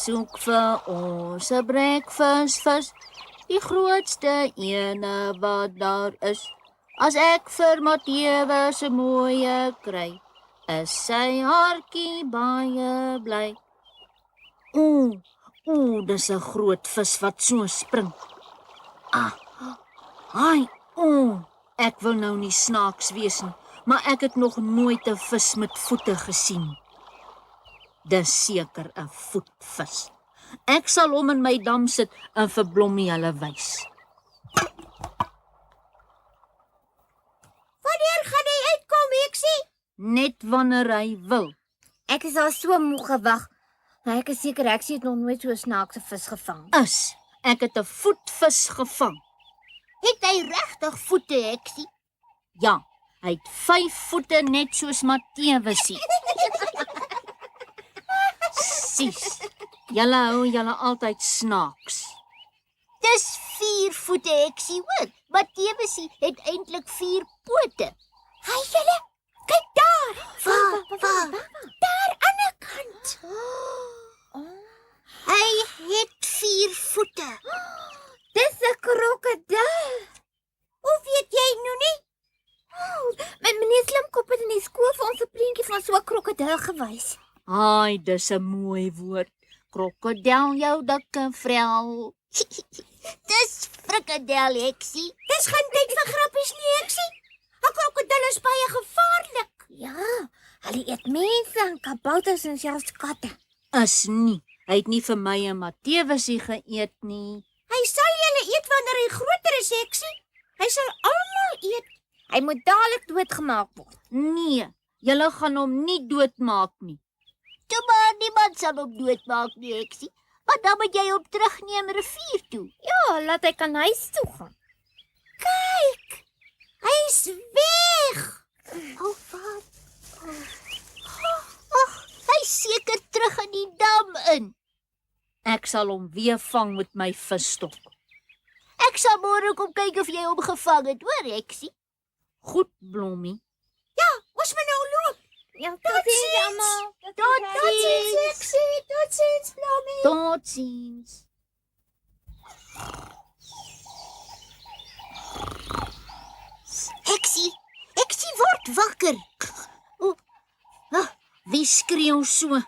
soek vir ons 'n breakfastvis, die grootste ene wat daar is. As ek vir Matteus 'n mooie kry, is sy hartjie baie bly. Dis 'n groot vis wat so spring. Ek wil nou nie snaaks wees nie, maar ek het nog nooit 'n vis met voete gesien. Dis seker 'n voetvis. Ek sal hom in my dam sit en vir Blommie hulle wys. Wanneer gaan hy uitkom, Heksie? Net wanneer hy wil. Ek is al so moeg gewag. Maar ek is seker Heksie het nog nooit so 'n snaakse vis gevang. Ek het 'n voetvis gevang. Het hy regtig voete, Heksie? Ja, hy het 5 voete net soos Matteus. Sis, julle hou julle altyd snaaks. Dis 4 voete, Heksie, hoor. Matteus het eintlik 4 pote. Hy julle, kyk daar. Waar? Daar aan die kant. Hy het 4 voete. Dis 'n krokodil. Hoe weet jy nou nie? Meneer Slimkop het in die skool vir ons 'n prentjie van so 'n krokodil gewys. Ai, dis 'n mooi woord. Krokodil jou dikke vrel. Dis frikadel, Heksie. Dis geen tyd vir grappies nie, Heksie. 'n Krokodil is baie gevaarlik. Ja, hulle eet mense en kabouters en selfs katte. Is nie. Hy het nie vir my en Matteus geëet nie. Hy sal julle eet wanneer hy groter is, Heksie. Hy sal almal eet. Hy moet dadelik doodgemaak word. Nee, julle gaan hom nie doodmaak nie. Toe maar niemand sal hom doodmaak nie, Heksie. Maar dan moet jy hom terugneem rivier toe. Ja, laat hy kan huis toe gaan. Kyk, hy is weg. Wat? Hy seker terug in die dam in. Ek sal hom weer vang met my visstok. Ek sal môre kom kyk of jy hom gevang het, hoor, Heksie? Goed, Blommie. Ja, ons moet nou loop. Ja, totsiens, almal. Totsiens, Heksie. Totsiens, Blommie. Totsiens. Heksie word wakker. Wie skreeu so?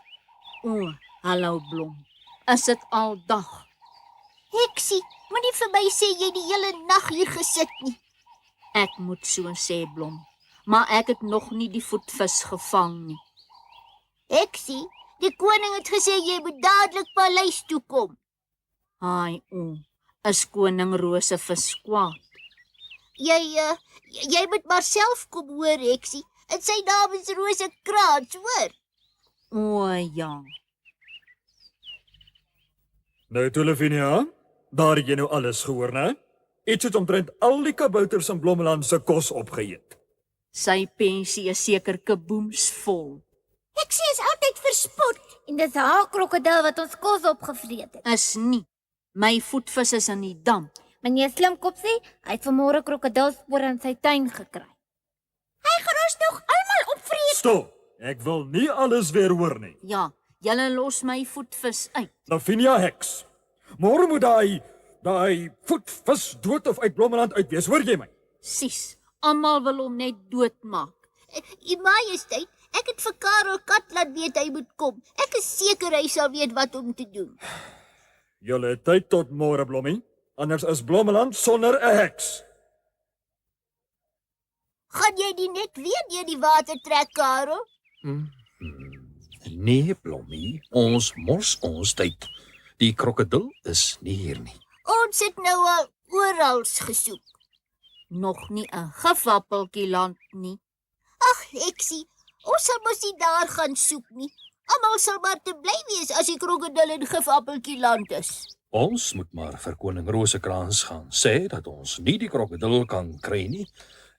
Hallo Blom. Is dit al dag? Heksie, moenie vir my sê jy die hele nag hier gesit nie. Ek moet so sê, Blom. Maar ek het nog nie die voetvis gevang nie. Heksie, die koning het gesê jy moet dadelik paleis toe kom. Haai, is koning Rosevis kwaad? Jy moet maar self kom, hoor, Heksie. En sy naam is Rosekrans, hoor. Ja. Nou toe, Lavinia, daar het jy nou alles gehoor, né? Iets het omtrent al die kabouters in Blommeland se kos opgeëet. Sy pensie is seker kaboomsvol. Heksie is altyd verspot. En dis haar krokodil wat ons kos opgevreet het. Is nie. My voetvis is in die dam. Meneer Slimkop sê, hy het vanmôre krokodilspore in sy tuin gekry. Hy gaan ons nog almal opvreet. Stop! Ek wil nie alles weer hoor nie. Ja, julle los my voetvis uit. Lavinia Heks, môre moet daai voetvis dood of uit Blommeland uit wees, hoor jy my? Sis, almal wil hom net doodmaak. U Majesteit, ek het vir Karel Kat laat weet hy moet kom. Ek is seker hy sal weet wat om te doen. Julle het tyd tot môre, Blommie, anders is Blommeland sonder 'n heks. Gaan jy die net weer deur die water trek, Karel? Nee, Blommie, ons mors ons tyd. Die krokodil is nie hier nie. Ons het nou al oral gesoek. Nog nie 'n gifappeltjie land nie. Ag, Heksie, ons sal mos nie daar gaan soek nie. Almal sal maar te bly wees as die krokodil in gifappeltjie land is. Ons moet maar vir koning Rosekrans gaan sê dat ons nie die krokodil kan kry nie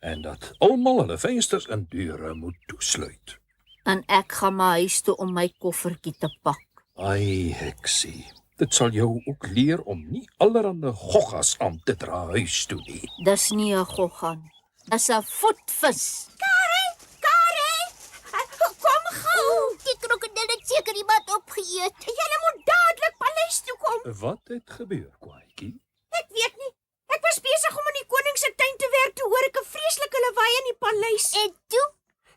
en dat almal hulle vensters en deure moet toesluit. En ek gaan my huis toe om my koffertjie te pak. Ai, Heksie, dit sal jou ook leer om nie allerhande goggas aan te dra huis toe nie. Dis nie 'n goggan. Dis 'n voetvis. Karen! Kom gou! Die krokodil het seker iemand opgeëet. eet. Julle moet dadelik paleis toe kom. Wat het gebeur, Kwaadjie? Ek weet nie. Ek was besig om in die koning se tuin te werk toe hoor ek 'n vreeslike lawaai in die paleis. En toe?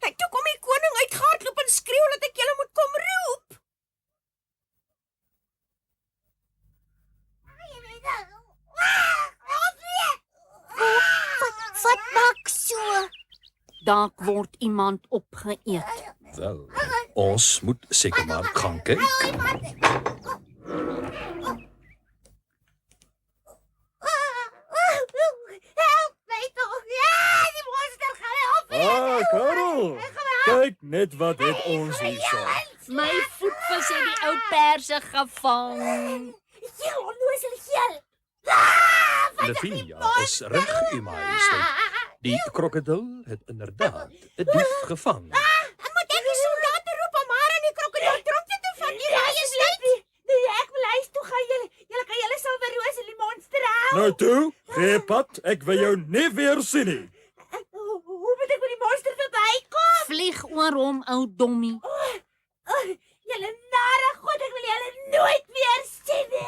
En toe kom die koning uitgehardloop en skreeu dat ek julle moet kom roep. Wat maak so? Dalk word iemand opgeëet. Wel, ons moet seker maar gaan kyk. Help my tog. Ja, die monster gaan help. Ah, Karel. Kyk net wat het ons hier so. My voetvis het die ou perse gevang. Jy onnozel geel. Lavinia is reg, U Majesteit. Die krokodil het inderdaad 'n dief gevang. Moet ek die soldate roep om haar in die krokodil tronkie te vat? Ja, jy sluit. Nee, ek wil huis toe gaan. Julle kan julle Silver Rose en die monster hou. Nou toe, gee pad, ek wil jou nie weer sien nie. Hoe moet ek met die monster verbykom? Vlieg oor hom, ou dommie. Julle nare god, ek wil julle nooit weer sien nie.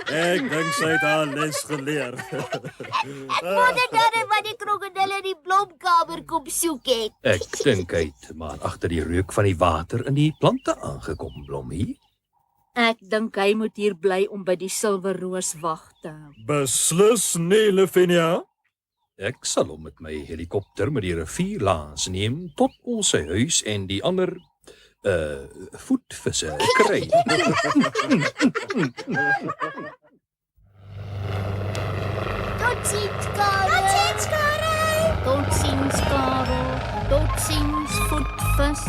Ek dink sy het haar les geleer. Ek wonder dan wat die krokodil in die blomkamer kom soek het. Ek dink hy het maar agter die reuk van die water in die plante aangekom, Blommie. Ek dink hy moet hier bly om by die Silverroos wag te hou. Beslis nie, Lavinia. Ek sal hom met my helikopter met die rivier langs neem tot ons sy huis en die ander voetvisse kry. Totsiens, Karel. Totsiens, Karel. Tot ziens, Karel. Tot ziens, voetvis.